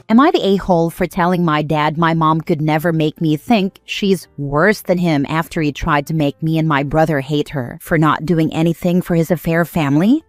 Am I the a-hole for telling my dad my mom could never make me think she's worse than him after he tried to make me and my brother hate her for not doing anything for his affair family?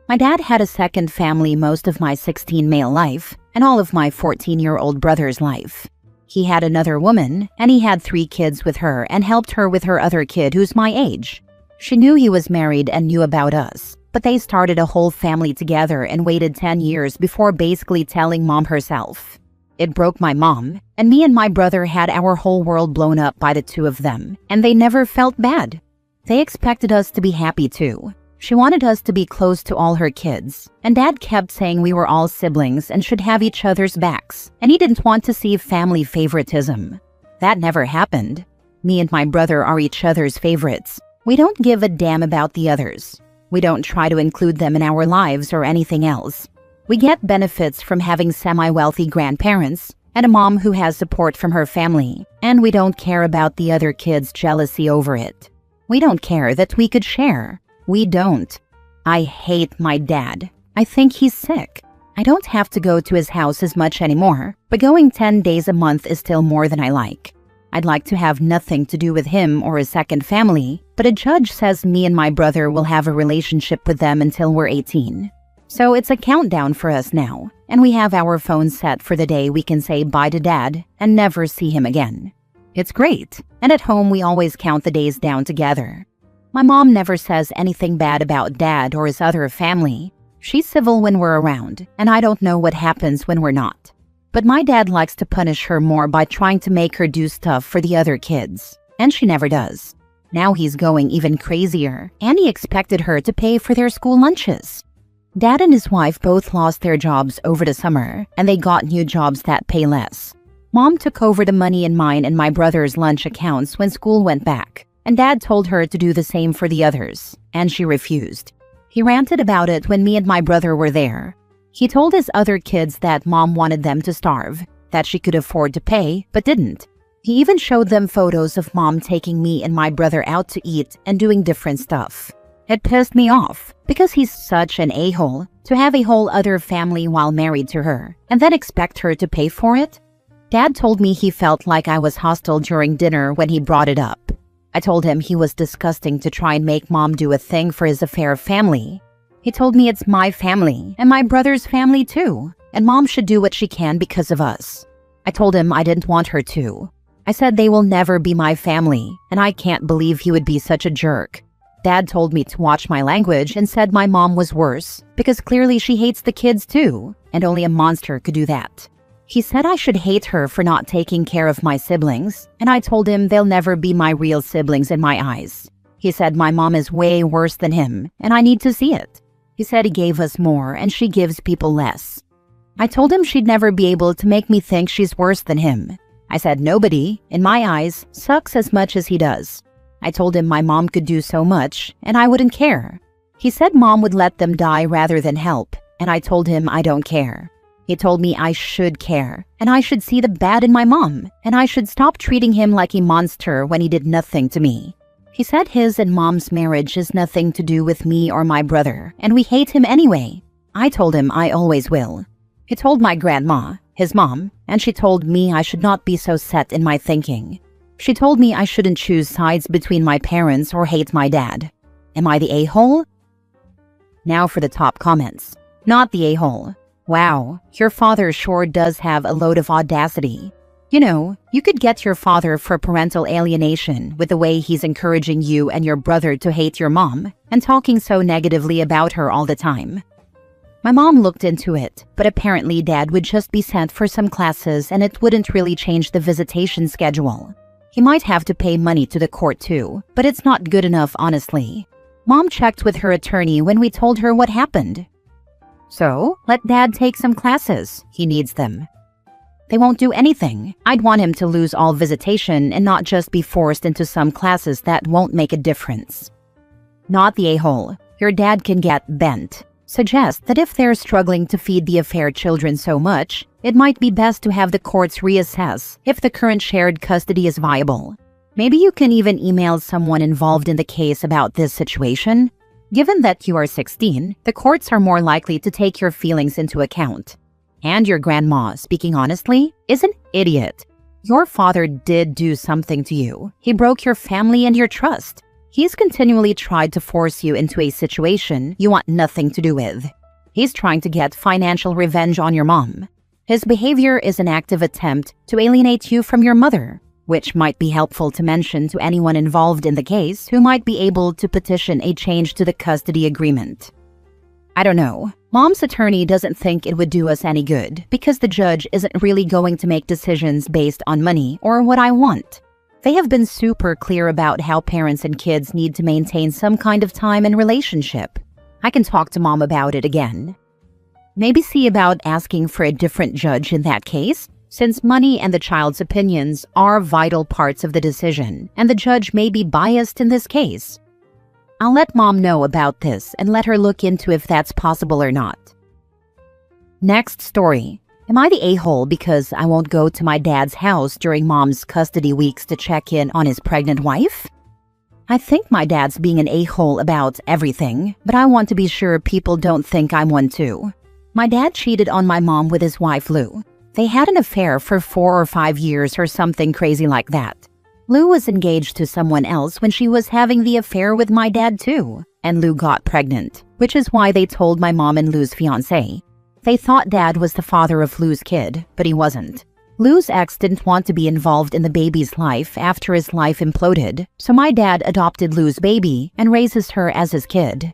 My dad had a second family most of my 16 male life and all of my 14-year-old brother's life. He had another woman, and he had 3 kids with her and helped her with her other kid who's my age. She knew he was married and knew about us, but they started a whole family together and waited 10 years before basically telling mom herself. It broke my mom, and me and my brother had our whole world blown up by the 2 of them, and they never felt bad. They expected us to be happy too. She wanted us to be close to all her kids, and Dad kept saying we were all siblings and should have each other's backs, and he didn't want to see family favoritism. That never happened. Me and my brother are each other's favorites. We don't give a damn about the others. We don't try to include them in our lives or anything else. We get benefits from having semi-wealthy grandparents and a mom who has support from her family, and we don't care about the other kids' jealousy over it. We don't care that we could share. We don't. I hate my dad. I think he's sick. I don't have to go to his house as much anymore, but going 10 days a month is still more than I like. I'd like to have nothing to do with him or his second family, but a judge says me and my brother will have a relationship with them until we're 18. So it's a countdown for us now, and we have our phones set for the day we can say bye to Dad and never see him again. It's great, and at home we always count the days down together. My mom never says anything bad about Dad or his other family. She's civil when we're around, and I don't know what happens when we're not. But my dad likes to punish her more by trying to make her do stuff for the other kids, and she never does. Now he's going even crazier, and he expected her to pay for their school lunches. Dad and his wife both lost their jobs over the summer, and they got new jobs that pay less. Mom took over the money in mine and my brother's lunch accounts when school went back, and Dad told her to do the same for the others, and she refused. He ranted about it when me and my brother were there. He told his other kids that Mom wanted them to starve, that she could afford to pay, but didn't. He even showed them photos of Mom taking me and my brother out to eat and doing different stuff. It pissed me off, because he's such an a-hole to have a whole other family while married to her, and then expect her to pay for it. Dad told me he felt like I was hostile during dinner when he brought it up. I told him he was disgusting to try and make Mom do a thing for his affair family. He told me it's my family, and my brother's family too, and Mom should do what she can because of us. I told him I didn't want her to. I said they will never be my family, and I can't believe he would be such a jerk. Dad told me to watch my language and said my mom was worse, because clearly she hates the kids too, and only a monster could do that. He said I should hate her for not taking care of my siblings, and I told him they'll never be my real siblings in my eyes. He said my mom is way worse than him, and I need to see it. He said he gave us more and she gives people less. I told him she'd never be able to make me think she's worse than him. I said nobody, in my eyes, sucks as much as he does. I told him my mom could do so much, and I wouldn't care. He said Mom would let them die rather than help, and I told him I don't care. He told me I should care, and I should see the bad in my mom, and I should stop treating him like a monster when he did nothing to me. He said his and Mom's marriage has nothing to do with me or my brother, and we hate him anyway. I told him I always will. He told my grandma, his mom, and she told me I should not be so set in my thinking. She told me I shouldn't choose sides between my parents or hate my dad. Am I the a-hole? Now for the top comments. Not the a-hole. Wow, your father sure does have a load of audacity. You know, you could get your father for parental alienation with the way he's encouraging you and your brother to hate your mom and talking so negatively about her all the time. My mom looked into it, but apparently Dad would just be sent for some classes and it wouldn't really change the visitation schedule. He might have to pay money to the court too, but it's not good enough, honestly. Mom checked with her attorney when we told her what happened. So, let Dad take some classes. He needs them. They won't do anything. I'd want him to lose all visitation and not just be forced into some classes that won't make a difference. Not the a-hole. Your dad can get bent. Suggest that if they're struggling to feed the affair children so much, it might be best to have the courts reassess if the current shared custody is viable. Maybe you can even email someone involved in the case about this situation. Given that you are 16, the courts are more likely to take your feelings into account. And your grandma, speaking honestly, is an idiot. Your father did do something to you. He broke your family and your trust. He's continually tried to force you into a situation you want nothing to do with. He's trying to get financial revenge on your mom. His behavior is an active attempt to alienate you from your mother, which might be helpful to mention to anyone involved in the case who might be able to petition a change to the custody agreement. I don't know. Mom's attorney doesn't think it would do us any good because the judge isn't really going to make decisions based on money or what I want. They have been super clear about how parents and kids need to maintain some kind of time and relationship. I can talk to Mom about it again. Maybe see about asking for a different judge in that case, since money and the child's opinions are vital parts of the decision, and the judge may be biased in this case. I'll let Mom know about this and let her look into if that's possible or not. Next story. Am I the a-hole because I won't go to my dad's house during Mom's custody weeks to check in on his pregnant wife? I think my dad's being an a-hole about everything, but I want to be sure people don't think I'm one too. My dad cheated on my mom with his wife Lou. They had an affair for 4 or 5 years or something crazy like that. Lou was engaged to someone else when she was having the affair with my dad too, and Lou got pregnant, which is why they told my mom and Lou's fiancé. They thought Dad was the father of Lou's kid, but he wasn't. Lou's ex didn't want to be involved in the baby's life after his life imploded, so my dad adopted Lou's baby and raises her as his kid.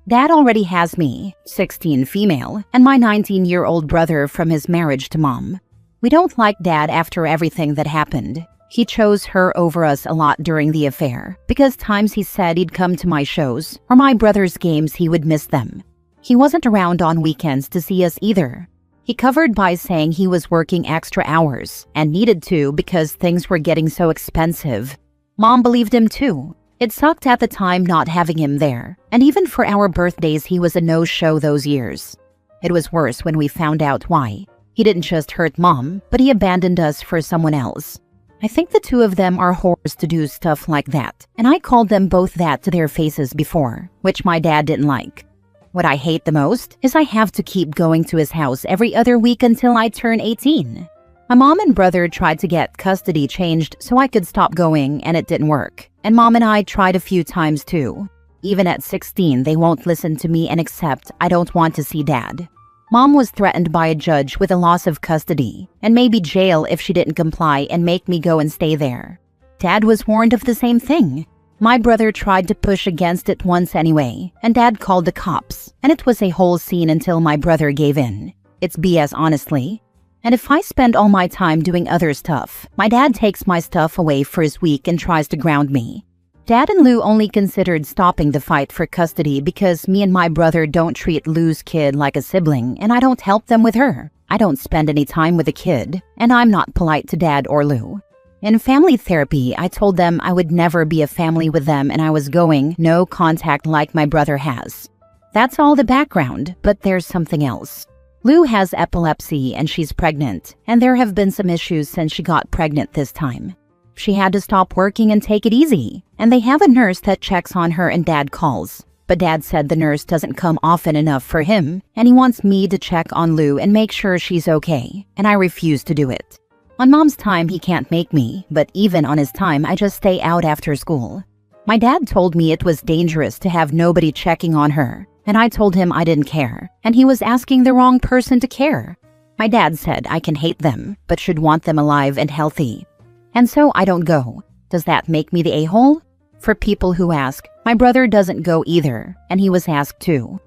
Dad already has me, 16 female, and my 19-year-old brother from his marriage to Mom. We don't like Dad after everything that happened. He chose her over us a lot during the affair, because times he said he'd come to my shows or my brother's games he would miss them. He wasn't around on weekends to see us either. He covered by saying he was working extra hours and needed to because things were getting so expensive. Mom believed him too. It sucked at the time not having him there, and even for our birthdays he was a no-show those years. It was worse when we found out why. He didn't just hurt Mom, but he abandoned us for someone else. I think the two of them are whores to do stuff like that, and I called them both that to their faces before, which my dad didn't like. What I hate the most is I have to keep going to his house every other week until I turn 18. My mom and brother tried to get custody changed so I could stop going, and it didn't work. And Mom and I tried a few times too. Even at 16, they won't listen to me and accept I don't want to see Dad. Mom was threatened by a judge with a loss of custody and maybe jail if she didn't comply and make me go and stay there. Dad was warned of the same thing. My brother tried to push against it once anyway, and Dad called the cops, and it was a whole scene until my brother gave in. It's BS, honestly. And if I spend all my time doing other stuff, my dad takes my stuff away for his week and tries to ground me. Dad and Lou only considered stopping the fight for custody because me and my brother don't treat Lou's kid like a sibling, and I don't help them with her. I don't spend any time with the kid, and I'm not polite to Dad or Lou. In family therapy, I told them I would never be a family with them and I was going no contact like my brother has. That's all the background, but there's something else. Lou has epilepsy and she's pregnant, and there have been some issues since she got pregnant this time. She had to stop working and take it easy, and they have a nurse that checks on her and Dad calls. But Dad said the nurse doesn't come often enough for him, and he wants me to check on Lou and make sure she's okay, and I refuse to do it. On Mom's time, he can't make me, but even on his time, I just stay out after school. My dad told me it was dangerous to have nobody checking on her, and I told him I didn't care, and he was asking the wrong person to care. My dad said I can hate them, but should want them alive and healthy. And so I don't go. Does that make me the a-hole? For people who ask, my brother doesn't go either, and he was asked too.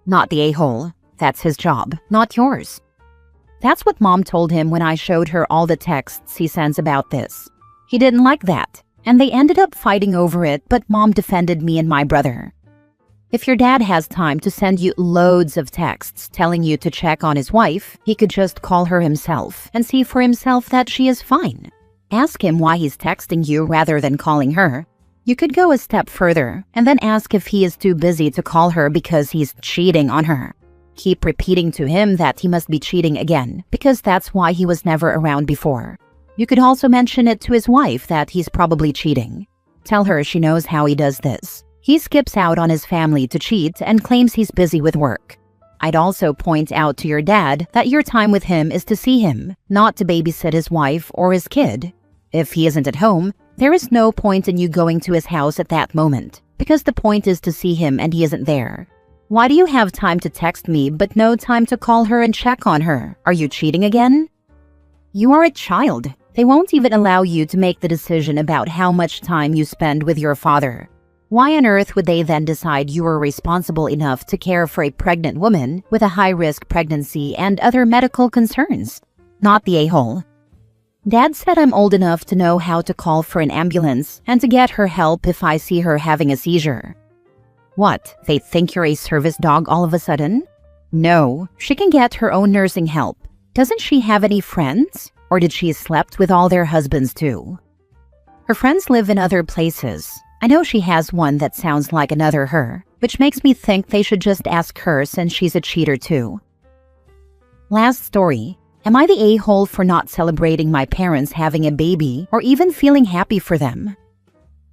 Not the a-hole. That's his job, not yours. That's what Mom told him when I showed her all the texts he sends about this. He didn't like that, and they ended up fighting over it, but Mom defended me and my brother. If your dad has time to send you loads of texts telling you to check on his wife, he could just call her himself and see for himself that she is fine. Ask him why he's texting you rather than calling her. You could go a step further and then ask if he is too busy to call her because he's cheating on her. Keep repeating to him that he must be cheating again because that's why he was never around before. You could also mention it to his wife that he's probably cheating. Tell her she knows how he does this. He skips out on his family to cheat and claims he's busy with work. I'd also point out to your dad that your time with him is to see him, not to babysit his wife or his kid. If he isn't at home, there is no point in you going to his house at that moment, because the point is to see him and he isn't there. Why do you have time to text me but no time to call her and check on her? Are you cheating again? You are a child. They won't even allow you to make the decision about how much time you spend with your father. Why on earth would they then decide you are responsible enough to care for a pregnant woman with a high-risk pregnancy and other medical concerns? Not the a-hole. Dad said I'm old enough to know how to call for an ambulance and to get her help if I see her having a seizure. What, they think you're a service dog all of a sudden? No, she can get her own nursing help. Doesn't she have any friends? Or did she slept with all their husbands too? Her friends live in other places. I know she has one that sounds like another her, which makes me think they should just ask her since she's a cheater too. Last story. Am I the a-hole for not celebrating my parents having a baby or even feeling happy for them?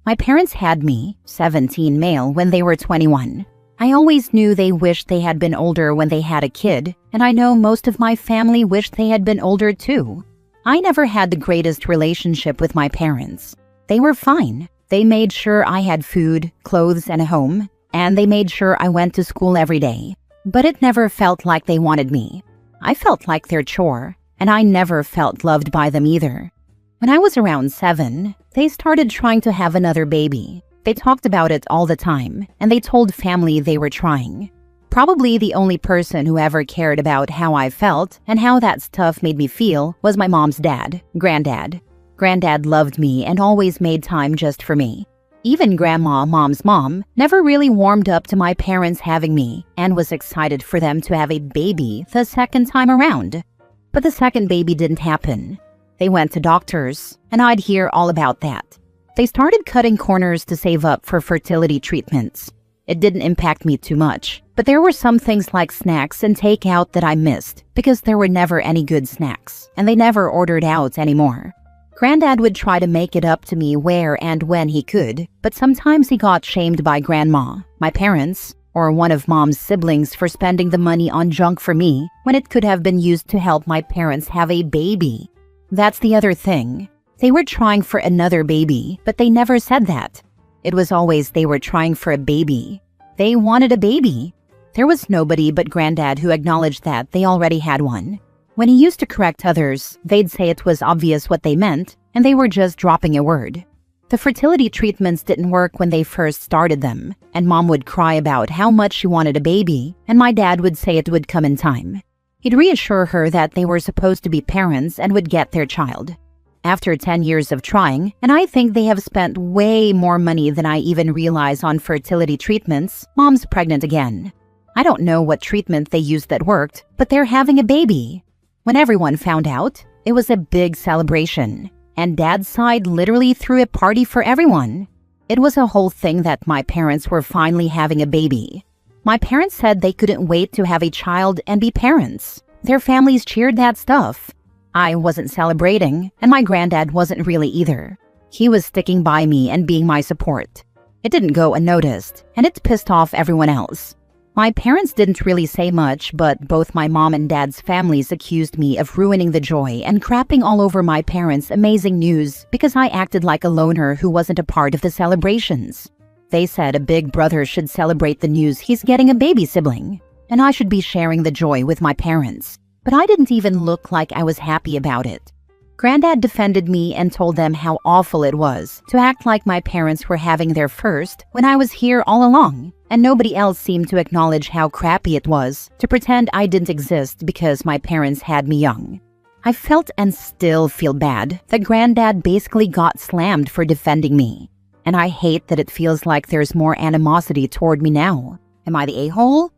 My parents had me, 17 male, when they were 21. I always knew they wished they had been older when they had a kid, and I know most of my family wished they had been older too. I never had the greatest relationship with my parents. They were fine. They made sure I had food, clothes, and a home, and they made sure I went to school every day. But it never felt like they wanted me. I felt like their chore, and I never felt loved by them either. When I was around 7, they started trying to have another baby. They talked about it all the time, and they told family they were trying. Probably the only person who ever cared about how I felt and how that stuff made me feel was my mom's dad, Granddad. Granddad loved me and always made time just for me. Even Grandma, Mom's mom, never really warmed up to my parents having me and was excited for them to have a baby the second time around. But the second baby didn't happen. They went to doctors, and I'd hear all about that. They started cutting corners to save up for fertility treatments. It didn't impact me too much, but there were some things like snacks and takeout that I missed because there were never any good snacks, and they never ordered out anymore. Granddad would try to make it up to me where and when he could, but sometimes he got shamed by Grandma, my parents, or one of Mom's siblings for spending the money on junk for me when it could have been used to help my parents have a baby. That's the other thing. They were trying for another baby, but they never said that. It was always they were trying for a baby. They wanted a baby. There was nobody but Granddad who acknowledged that they already had one. When he used to correct others, they'd say it was obvious what they meant, and they were just dropping a word. The fertility treatments didn't work when they first started them, and Mom would cry about how much she wanted a baby, and my dad would say it would come in time. He'd reassure her that they were supposed to be parents and would get their child. After 10 years of trying, and I think they have spent way more money than I even realize on fertility treatments, Mom's pregnant again. I don't know what treatment they used that worked, but they're having a baby. When everyone found out, it was a big celebration, and Dad's side literally threw a party for everyone. It was a whole thing that my parents were finally having a baby. My parents said they couldn't wait to have a child and be parents. Their families cheered that stuff. I wasn't celebrating, and my granddad wasn't really either. He was sticking by me and being my support. It didn't go unnoticed, and it pissed off everyone else. My parents didn't really say much, but both my mom and dad's families accused me of ruining the joy and crapping all over my parents' amazing news because I acted like a loner who wasn't a part of the celebrations. They said a big brother should celebrate the news he's getting a baby sibling, and I should be sharing the joy with my parents. But I didn't even look like I was happy about it. Granddad defended me and told them how awful it was to act like my parents were having their first when I was here all along, and nobody else seemed to acknowledge how crappy it was to pretend I didn't exist because my parents had me young. I felt and still feel bad that Granddad basically got slammed for defending me, and I hate that it feels like there's more animosity toward me now. Am I the a-hole?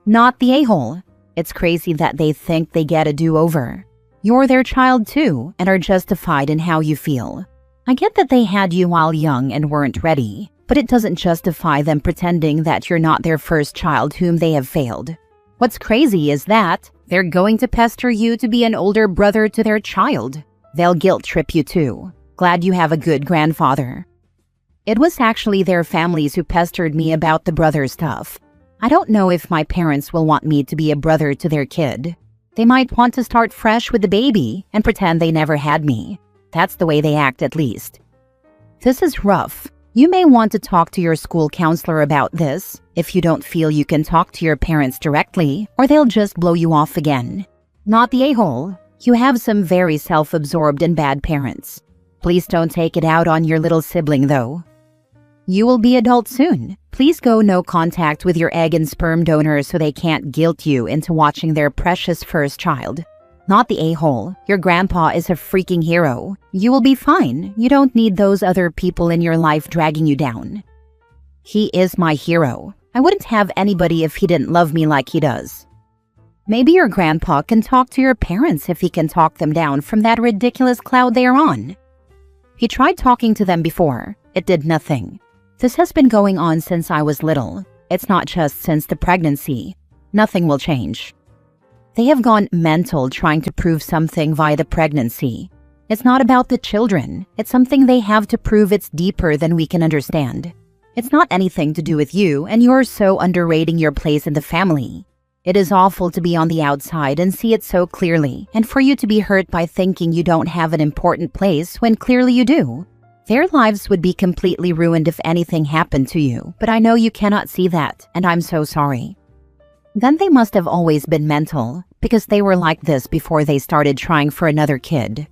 Not the a-hole. It's crazy that they think they get a do-over. You're their child too, and are justified in how you feel. I get that they had you while young and weren't ready, but it doesn't justify them pretending that you're not their first child whom they have failed. What's crazy is that they're going to pester you to be an older brother to their child. They'll guilt trip you too. Glad you have a good grandfather. It was actually their families who pestered me about the brother stuff. I don't know if my parents will want me to be a brother to their kid. They might want to start fresh with the baby and pretend they never had me. That's the way they act, at least. This is rough. You may want to talk to your school counselor about this if you don't feel you can talk to your parents directly, or they'll just blow you off again. Not the a-hole. You have some very self-absorbed and bad parents. Please don't take it out on your little sibling, though. You will be adult soon. Please go no contact with your egg and sperm donor so they can't guilt you into watching their precious first child. Not the a-hole. Your grandpa is a freaking hero. You will be fine. You don't need those other people in your life dragging you down. He is my hero. I wouldn't have anybody if he didn't love me like he does. Maybe your grandpa can talk to your parents if he can talk them down from that ridiculous cloud they are on. He tried talking to them before. It did nothing. This has been going on since I was little. It's not just since the pregnancy. Nothing will change. They have gone mental trying to prove something via the pregnancy. It's not about the children. It's something they have to prove. It's deeper than we can understand. It's not anything to do with you, and you're so underrating your place in the family. It is awful to be on the outside and see it so clearly, and for you to be hurt by thinking you don't have an important place when clearly you do. Their lives would be completely ruined if anything happened to you, but I know you cannot see that, and I'm so sorry. Then they must have always been mental, because they were like this before they started trying for another kid.